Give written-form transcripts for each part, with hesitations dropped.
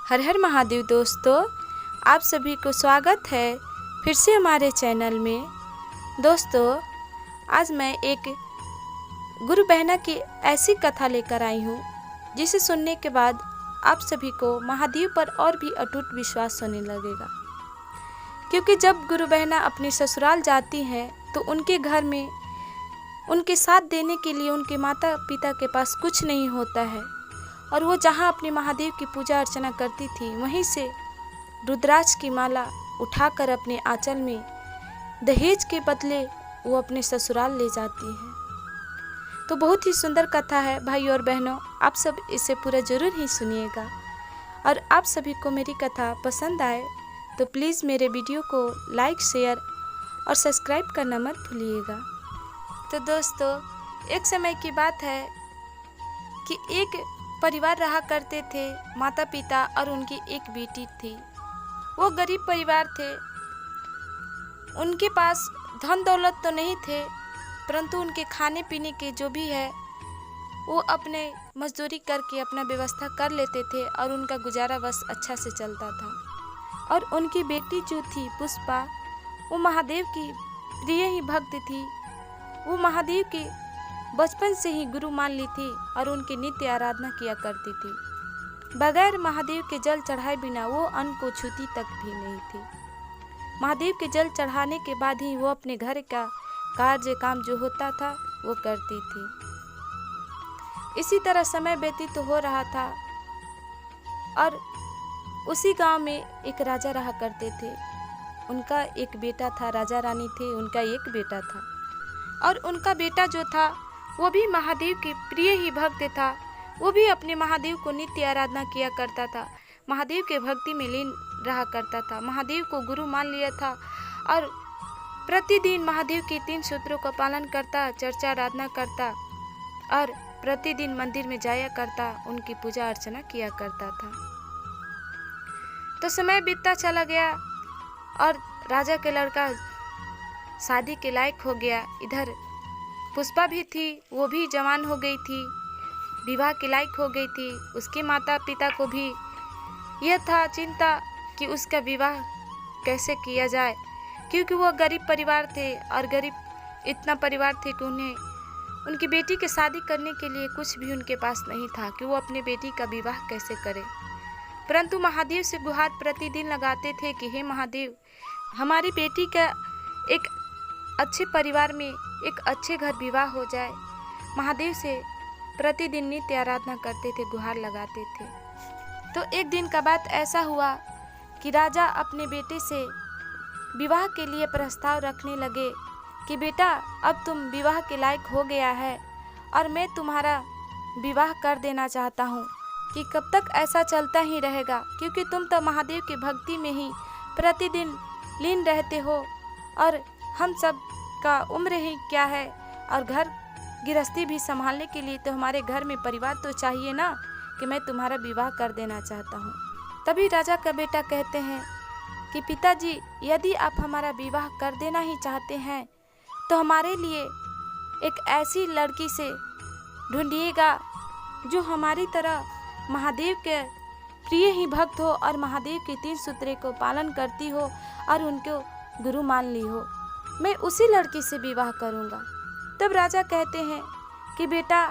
हर हर महादेव दोस्तों, आप सभी को स्वागत है फिर से हमारे चैनल में। दोस्तों, आज मैं एक गुरु बहना की ऐसी कथा लेकर आई हूँ जिसे सुनने के बाद आप सभी को महादेव पर और भी अटूट विश्वास होने लगेगा। क्योंकि जब गुरु बहना अपने ससुराल जाती हैं तो उनके घर में उनके साथ देने के लिए उनके माता पिता के पास कुछ नहीं होता है, और वो जहाँ अपने महादेव की पूजा अर्चना करती थी वहीं से रुद्राक्ष की माला उठाकर अपने आंचल में दहेज के बदले वो अपने ससुराल ले जाती है। तो बहुत ही सुंदर कथा है भाई और बहनों, आप सब इसे पूरा जरूर ही सुनिएगा। और आप सभी को मेरी कथा पसंद आए तो प्लीज़ मेरे वीडियो को लाइक, शेयर और सब्सक्राइब करना मत भूलिएगा। तो दोस्तों, एक समय की बात है कि एक परिवार रहा करते थे, माता पिता और उनकी एक बेटी थी। वो गरीब परिवार थे, उनके पास धन दौलत तो नहीं थे, परंतु उनके खाने पीने के जो भी है वो अपने मजदूरी करके अपना व्यवस्था कर लेते थे और उनका गुजारा बस अच्छा से चलता था। और उनकी बेटी जो थी पुष्पा, वो महादेव की प्रिय ही भक्त थी। वो महादेव के बचपन से ही गुरु मान ली थी और उनकी नित्य आराधना किया करती थी। बगैर महादेव के जल चढ़ाए बिना वो अन्न को छूती तक भी नहीं थी। महादेव के जल चढ़ाने के बाद ही वो अपने घर का कार्य काम जो होता था वो करती थी। इसी तरह समय व्यतीत तो हो रहा था और उसी गांव में एक राजा रहा करते थे। उनका एक बेटा था, राजा रानी थे, उनका एक बेटा था। और उनका बेटा जो था वो भी महादेव के प्रिय ही भक्त था। वो भी अपने महादेव को नित्य आराधना किया करता था, महादेव के भक्ति में लीन रहा करता था, महादेव को गुरु मान लिया था और प्रतिदिन महादेव के 3 सूत्रों का पालन करता, चर्चा आराधना करता और प्रतिदिन मंदिर में जाया करता, उनकी पूजा अर्चना किया करता था। तो समय बीतता चला गया और राजा के लड़का शादी के लायक हो गया। इधर पुष्पा भी थी, वो भी जवान हो गई थी, विवाह के लायक हो गई थी। उसके माता पिता को भी यह था चिंता कि उसका विवाह कैसे किया जाए, क्योंकि वो गरीब परिवार थे और गरीब इतना परिवार थे कि उन्हें उनकी बेटी की शादी करने के लिए कुछ भी उनके पास नहीं था कि वो अपने बेटी का विवाह कैसे करें। परंतु महादेव से गुहार प्रतिदिन लगाते थे कि हे महादेव, हमारी बेटी का एक अच्छे परिवार में एक अच्छे घर विवाह हो जाए। महादेव से प्रतिदिन नित्य आराधना करते थे, गुहार लगाते थे। तो एक दिन का बात ऐसा हुआ कि राजा अपने बेटे से विवाह के लिए प्रस्ताव रखने लगे कि बेटा, अब तुम विवाह के लायक हो गया है और मैं तुम्हारा विवाह कर देना चाहता हूँ। कि कब तक ऐसा चलता ही रहेगा, क्योंकि तुम तो महादेव की भक्ति में ही प्रतिदिन लीन रहते हो और हम सब का उम्र ही क्या है, और घर गृहस्थी भी संभालने के लिए तो हमारे घर में परिवार तो चाहिए ना, कि मैं तुम्हारा विवाह कर देना चाहता हूँ। तभी राजा का बेटा कहते हैं कि पिताजी, यदि आप हमारा विवाह कर देना ही चाहते हैं तो हमारे लिए एक ऐसी लड़की से ढूंढिएगा जो हमारी तरह महादेव के प्रिय ही भक्त हो और महादेव के 3 सूत्रों को पालन करती हो और उनको गुरु मान ली हो। मैं उसी लड़की से विवाह करूंगा। तब राजा कहते हैं कि बेटा,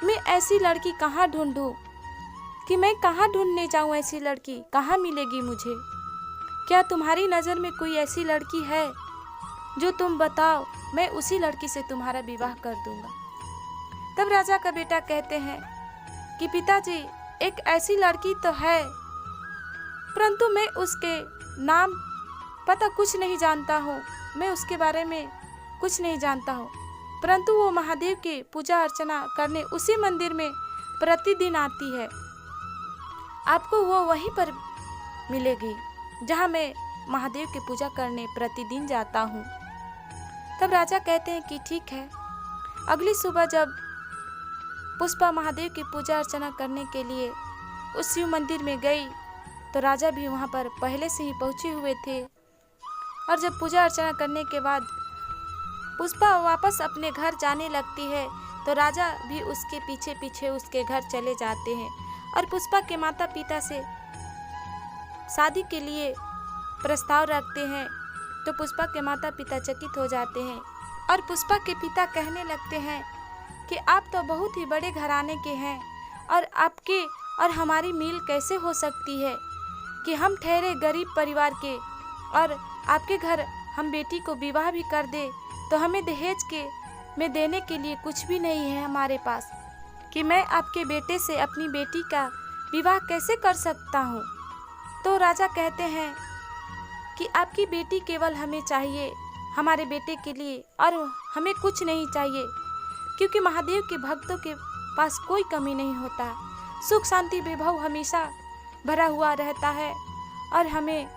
मैं ऐसी लड़की कहाँ ढूंढूं, कि मैं कहाँ ढूंढने जाऊं, ऐसी लड़की कहाँ मिलेगी मुझे? क्या तुम्हारी नज़र में कोई ऐसी लड़की है जो तुम बताओ, मैं उसी लड़की से तुम्हारा विवाह कर दूंगा। तब राजा का बेटा कहते हैं कि पिताजी, एक ऐसी लड़की तो है, परंतु मैं उसके नाम पता कुछ नहीं जानता हूँ, मैं उसके बारे में कुछ नहीं जानता हूँ, परंतु वो महादेव की पूजा अर्चना करने उसी मंदिर में प्रतिदिन आती है। आपको वो वहीं पर मिलेगी जहाँ मैं महादेव की पूजा करने प्रतिदिन जाता हूँ। तब राजा कहते हैं कि ठीक है। अगली सुबह जब पुष्पा महादेव की पूजा अर्चना करने के लिए उस शिव मंदिर में गई तो राजा भी वहाँ पर पहले से ही पहुँचे हुए थे। और जब पूजा अर्चना करने के बाद पुष्पा वापस अपने घर जाने लगती है तो राजा भी उसके पीछे पीछे उसके घर चले जाते हैं और पुष्पा के माता पिता से शादी के लिए प्रस्ताव रखते हैं तो पुष्पा के माता पिता चकित हो जाते हैं और पुष्पा के पिता कहने लगते हैं कि आप तो बहुत ही बड़े घराने के हैं और आपके और हमारी मील कैसे हो सकती है कि हम ठहरे गरीब परिवार के और आपके घर हम बेटी को विवाह भी कर दे तो हमें दहेज के में देने के लिए कुछ भी नहीं है हमारे पास, कि मैं आपके बेटे से अपनी बेटी का विवाह कैसे कर सकता हूँ। तो राजा कहते हैं कि आपकी बेटी केवल हमें चाहिए हमारे बेटे के लिए और हमें कुछ नहीं चाहिए, क्योंकि महादेव के भक्तों के पास कोई कमी नहीं होता, सुख शांति वैभव हमेशा भरा हुआ रहता है और हमें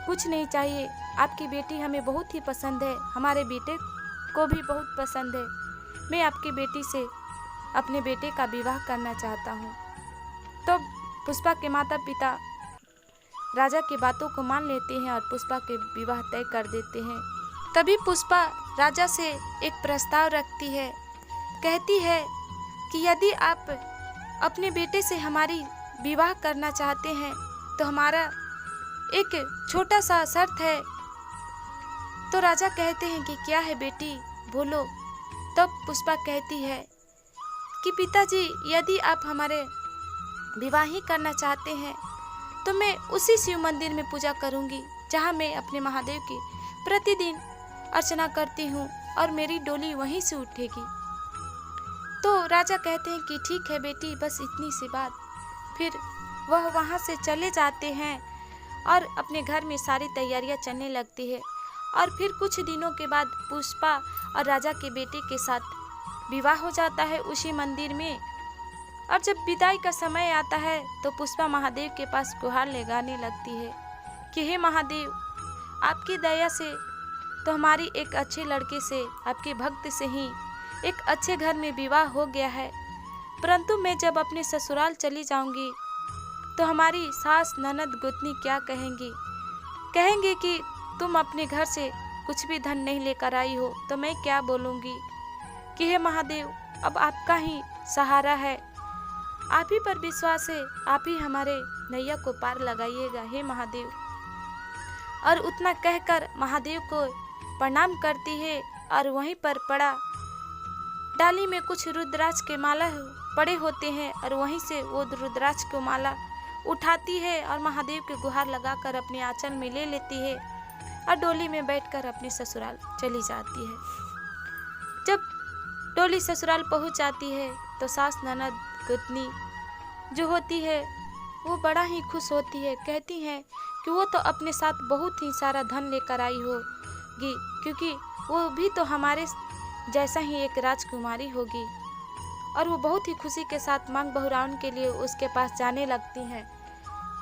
कुछ नहीं चाहिए। आपकी बेटी हमें बहुत ही पसंद है, हमारे बेटे को भी बहुत पसंद है। मैं आपकी बेटी से अपने बेटे का विवाह करना चाहता हूँ। तो पुष्पा के माता पिता राजा की बातों को मान लेते हैं और पुष्पा के विवाह तय कर देते हैं। तभी पुष्पा राजा से एक प्रस्ताव रखती है, कहती है कि यदि आप अपने बेटे से हमारी विवाह करना चाहते हैं तो हमारा एक छोटा सा शर्त है। तो राजा कहते हैं कि क्या है बेटी, बोलो। तब पुष्पा कहती है कि पिताजी, यदि आप हमारे विवाह ही करना चाहते हैं तो मैं उसी शिव मंदिर में पूजा करूंगी जहां मैं अपने महादेव की प्रतिदिन अर्चना करती हूं और मेरी डोली वहीं से उठेगी। तो राजा कहते हैं कि ठीक है बेटी, बस इतनी सी बात। फिर वह वहां से चले जाते हैं और अपने घर में सारी तैयारियां चलने लगती है और फिर कुछ दिनों के बाद पुष्पा और राजा के बेटे के साथ विवाह हो जाता है उसी मंदिर में। और जब विदाई का समय आता है तो पुष्पा महादेव के पास गुहार लगाने लगती है कि हे महादेव, आपकी दया से तो हमारी एक अच्छे लड़के से, आपके भक्त से ही एक अच्छे घर में विवाह हो गया है, परंतु मैं जब अपने ससुराल चली जाऊंगी तो हमारी सास ननद गोतनी क्या कहेंगी, कहेंगे कि तुम अपने घर से कुछ भी धन नहीं लेकर आई हो। तो मैं क्या बोलूँगी कि हे महादेव, अब आपका ही सहारा है, आप ही पर विश्वास है, आप ही हमारे नैया को पार लगाइएगा हे महादेव। और उतना कहकर महादेव को प्रणाम करती है और वहीं पर पड़ा डाली में कुछ रुद्राक्ष के माला पड़े होते हैं और वहीं से वो रुद्राक्ष को माला उठाती है और महादेव के गुहार लगाकर अपने आंचल में ले लेती है और डोली में बैठकर अपने ससुराल चली जाती है। जब डोली ससुराल पहुंच जाती है तो सास ननद गोतनी जो होती है वो बड़ा ही खुश होती है, कहती हैं कि वो तो अपने साथ बहुत ही सारा धन लेकर आई होगी, क्योंकि वो भी तो हमारे जैसा ही एक राजकुमारी होगी। और वो बहुत ही खुशी के साथ मांग बहुरावन के लिए उसके पास जाने लगती हैं।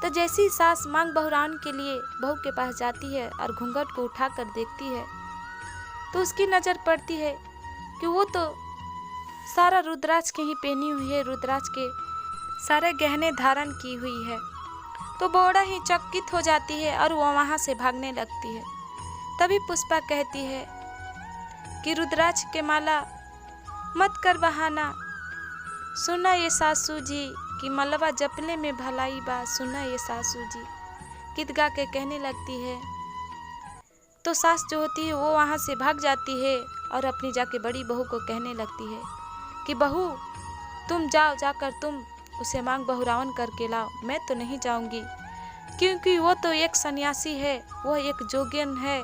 तो जैसी सास मांग बहुरावन के लिए बहू के पास जाती है और घूंघट को उठाकर देखती है तो उसकी नज़र पड़ती है कि वो तो सारा रुद्राक्ष के ही पहनी हुई है, रुद्राक्ष के सारे गहने धारण की हुई है। तो बड़ा ही चकित हो जाती है और वो वहाँ से भागने लगती है। तभी पुष्पा कहती है कि रुद्राक्ष के माला मत कर बहाना, सुना ये सासू जी कि मलबा जपले में भलाई बा, सुना ये सासू जी, गीत गा के कहने लगती है। तो सास जो होती है वो वहाँ से भाग जाती है और अपनी जाके बड़ी बहू को कहने लगती है कि बहू तुम जाओ, जाकर तुम उसे मांग बहुरावन करके लाओ, मैं तो नहीं जाऊंगी, क्योंकि वो तो एक सन्यासी है, वो एक जोगिन है,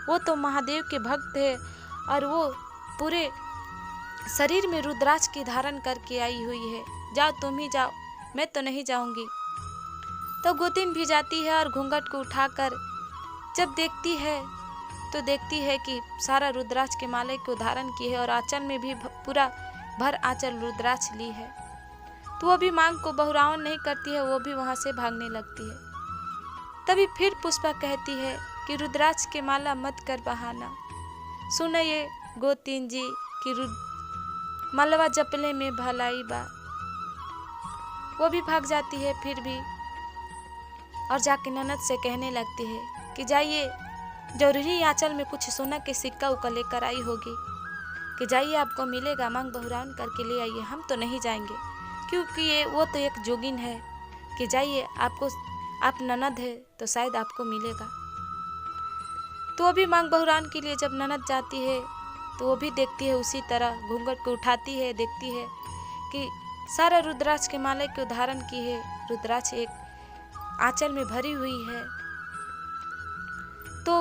वो तो महादेव के भक्त है और वो पूरे शरीर में रुद्राक्ष की धारण करके आई हुई है, जाओ तुम ही जाओ, मैं तो नहीं जाऊंगी। तो गोतिन भी जाती है और घूंघट को उठाकर जब देखती है तो देखती है कि सारा रुद्राक्ष के माले को धारण की है और आंचल में भी पूरा भर आंचल रुद्राक्ष ली है। तो वो भी मांग को बहुरावन नहीं करती है, वो भी वहाँ से भागने लगती है। तभी फिर पुष्पा कहती है कि रुद्राक्ष के माला मत कर बहाना, सुनो ये गोतिन जी कि मलवा जपले में भलाई बा। वो भी भाग जाती है फिर भी और जाके ननद से कहने लगती है कि जाइए, जरूरी आंचल में कुछ सोना के सिक्का उका लेकर आई होगी, कि जाइए आपको मिलेगा, मांग बहुरावन करके ले आइए, हम तो नहीं जाएंगे, क्योंकि ये वो तो एक जोगिन है, कि जाइए आपको आप ननद है तो शायद आपको मिलेगा। तो वो भी मांग बहुरान के लिए जब ननद जाती है तो वो भी देखती है, उसी तरह घूंघट को उठाती है, देखती है कि सारा रुद्राक्ष के माला को धारण की है, रुद्राक्ष एक आंचल में भरी हुई है। तो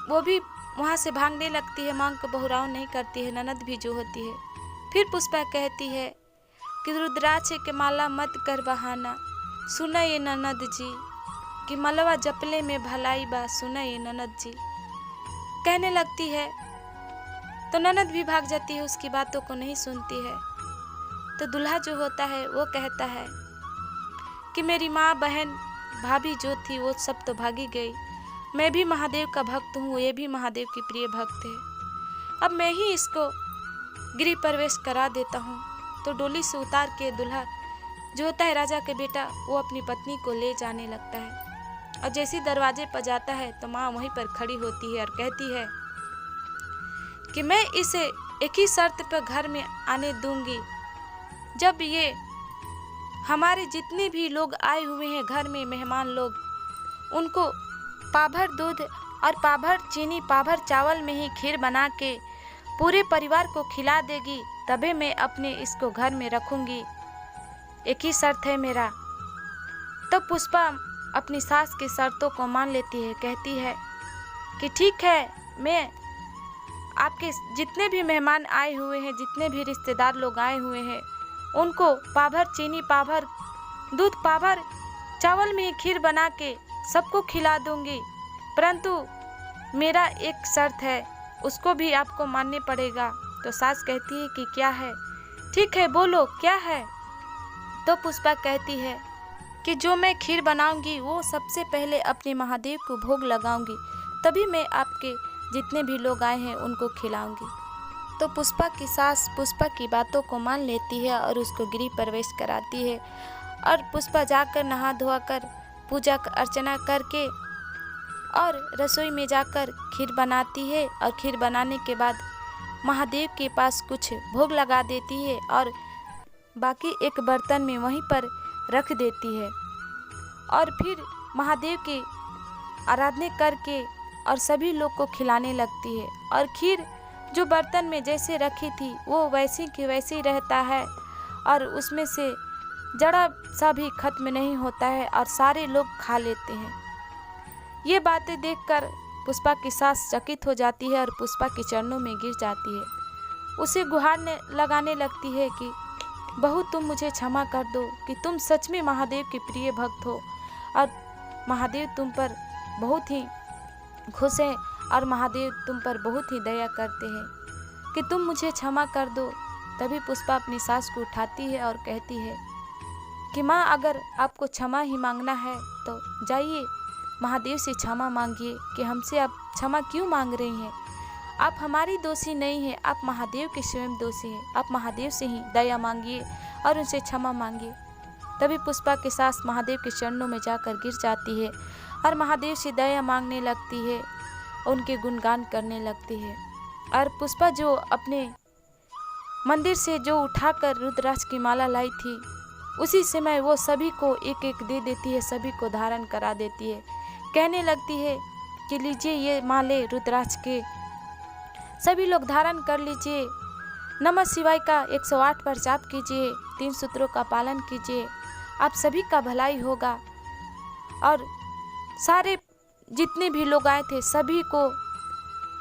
वो भी वहाँ से भागने लगती है, मांग को बहुराव नहीं करती है, ननद भी जो होती है। फिर पुष्पा कहती है कि रुद्राक्ष के माला मत कर बहाना, सुना ये ननद जी कि मलवा जपले में भलाई बा, सुना ये ननद जी कहने लगती है। तो ननद भी भाग जाती है, उसकी बातों को नहीं सुनती है। तो दूल्हा जो होता है वो कहता है कि मेरी माँ बहन भाभी जो थी वो सब तो भागी गई, मैं भी महादेव का भक्त हूँ, ये भी महादेव की प्रिय भक्त है, अब मैं ही इसको गृह प्रवेश करा देता हूँ। तो डोली से उतार के दूल्हा जो होता है राजा के बेटा, वो अपनी पत्नी को ले जाने लगता है। और जैसे दरवाजे पर जाता है तो माँ वहीं पर खड़ी होती है और कहती है कि मैं इसे एक ही शर्त पर घर में आने दूंगी, जब ये हमारे जितने भी लोग आए हुए हैं घर में मेहमान लोग, उनको पाभर दूध और पाभर चीनी पाभर चावल में ही खीर बना के पूरे परिवार को खिला देगी, तभी मैं अपने इसको घर में रखूंगी, एक ही शर्त है मेरा। तो पुष्पा अपनी सास की शर्तों को मान लेती है, कहती है कि ठीक है, मैं आपके जितने भी मेहमान आए हुए हैं, जितने भी रिश्तेदार लोग आए हुए हैं, उनको पाभर चीनी पाभर दूध पाभर चावल में ही खीर बना के सबको खिला दूंगी, परंतु मेरा एक शर्त है, उसको भी आपको मानने पड़ेगा। तो सास कहती है कि क्या है? ठीक है बोलो क्या है? तो पुष्पा कहती है कि जो मैं खीर बनाऊंगी वो सबसे पहले अपने महादेव को भोग लगाऊंगी, तभी मैं आपके जितने भी लोग आए हैं उनको खिलाऊंगी। तो पुष्पा की सास पुष्पा की बातों को मान लेती है और उसको गृह प्रवेश कराती है। और पुष्पा जाकर नहा धोआ कर पूजा अर्चना करके और रसोई में जाकर खीर बनाती है। और खीर बनाने के बाद महादेव के पास कुछ भोग लगा देती है और बाकी एक बर्तन में वहीं पर रख देती है। और फिर महादेव की आराधना करके और सभी लोग को खिलाने लगती है। और खीर जो बर्तन में जैसे रखी थी वो वैसी की वैसी रहता है और उसमें से जरा सा भी खत्म नहीं होता है और सारे लोग खा लेते हैं। ये बातें देखकर पुष्पा की सास चकित हो जाती है और पुष्पा के चरणों में गिर जाती है, उसे गुहार लगाने लगती है कि बहू तुम मुझे क्षमा कर दो कि तुम सच में महादेव के प्रिय भक्त हो और महादेव तुम पर बहुत ही खुश हैं और महादेव तुम पर बहुत ही दया करते हैं, कि तुम मुझे क्षमा कर दो। तभी पुष्पा अपनी सास को उठाती है और कहती है कि माँ अगर आपको क्षमा ही मांगना है तो जाइए महादेव से क्षमा मांगिए कि हमसे आप क्षमा क्यों मांग रही हैं, आप हमारी दोषी नहीं हैं, आप महादेव के स्वयं दोषी हैं, आप महादेव से ही दया मांगिए और उनसे क्षमा मांगिए। तभी पुष्पा की सास महादेव के चरणों में जाकर गिर जाती है और महादेव से दया मांगने लगती है, उनके गुणगान करने लगती है। और पुष्पा जो अपने मंदिर से जो उठाकर रुद्राक्ष की माला लाई थी, उसी समय वो सभी को एक एक दे देती है, सभी को धारण करा देती है, कहने लगती है कि लीजिए ये माले रुद्राक्ष के, सभी लोग धारण कर लीजिए, नमः शिवाय का 108 बार जाप कीजिए, 3 सूत्रों का पालन कीजिए, आप सभी का भलाई होगा। और सारे जितने भी लोग आए थे सभी को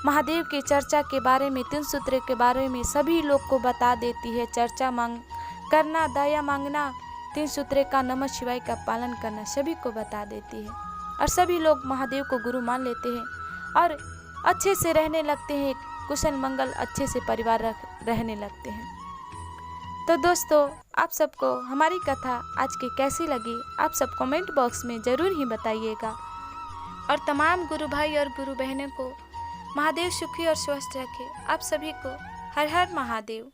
महादेव की चर्चा के बारे में, 3 सूत्र के बारे में सभी लोग को बता देती है। चर्चा करना, दया मांगना, 3 सूत्र का, नमः शिवाय का पालन करना सभी को बता देती है। और सभी लोग महादेव को गुरु मान लेते हैं और अच्छे से रहने लगते हैं, कुशल मंगल अच्छे से परिवार रहने लगते हैं। तो दोस्तों आप सबको हमारी कथा आज की कैसी लगी, आप सब कमेंट बॉक्स में ज़रूर ही बताइएगा। और तमाम गुरु भाई और गुरु बहनों को महादेव सुखी और स्वस्थ रखे। आप सभी को हर हर महादेव।